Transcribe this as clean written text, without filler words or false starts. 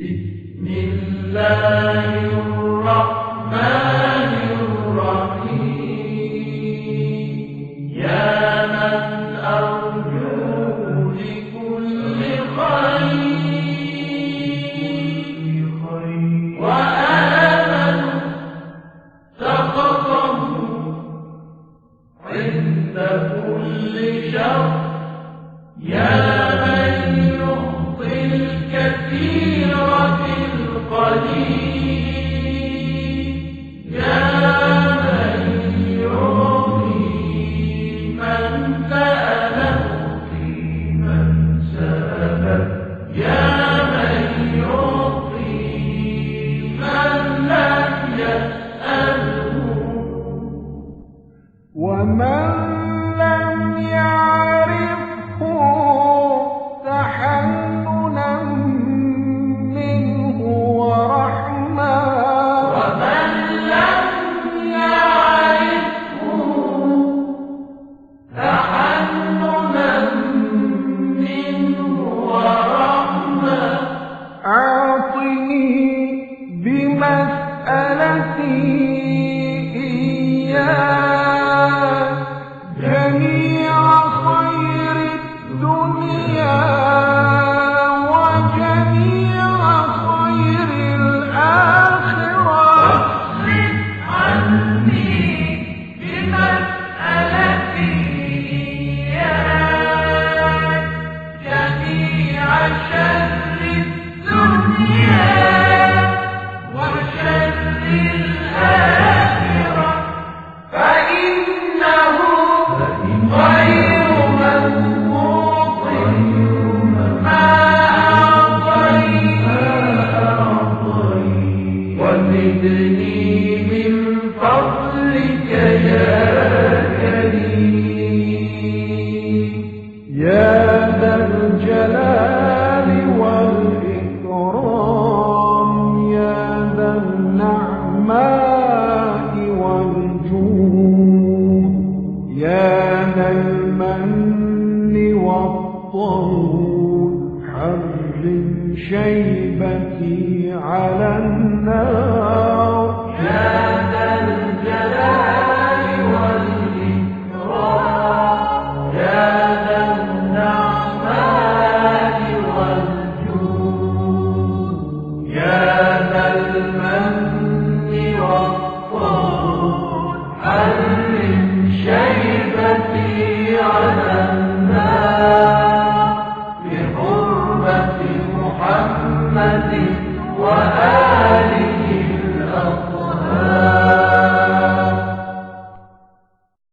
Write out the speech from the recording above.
بسم الله الرحمن الرحيم يا من أرجو لكل خير وآمن سقطه عند كل شر يا من يعطي الكثير بالقليل يا من يعطي من سأله في من سأله يا من يعطي من لم يسأله ومن لم يعرفه تحننا منه ورحمة ومن لم يعرفه تحننا منه ورحمة أعطني بمسألتي إياه جميع خير الدنيا وجميع خير الآخرة واصرف عني بمسألتي إياك جميع شر الدنيا وشر الآخرة فإنه غير منقوط ما أعطيت وزدني من فضلك يا كريم يا ذا الجلال والإكرام يا ذا النعماء والجود يا ذا المن والطول حرم شيبتي على النار يا ذا الجلال والإكرام يا ذا النعماء والجود يا ذا المن والطول حرم شيبتي على النار بحرمة محمد وآله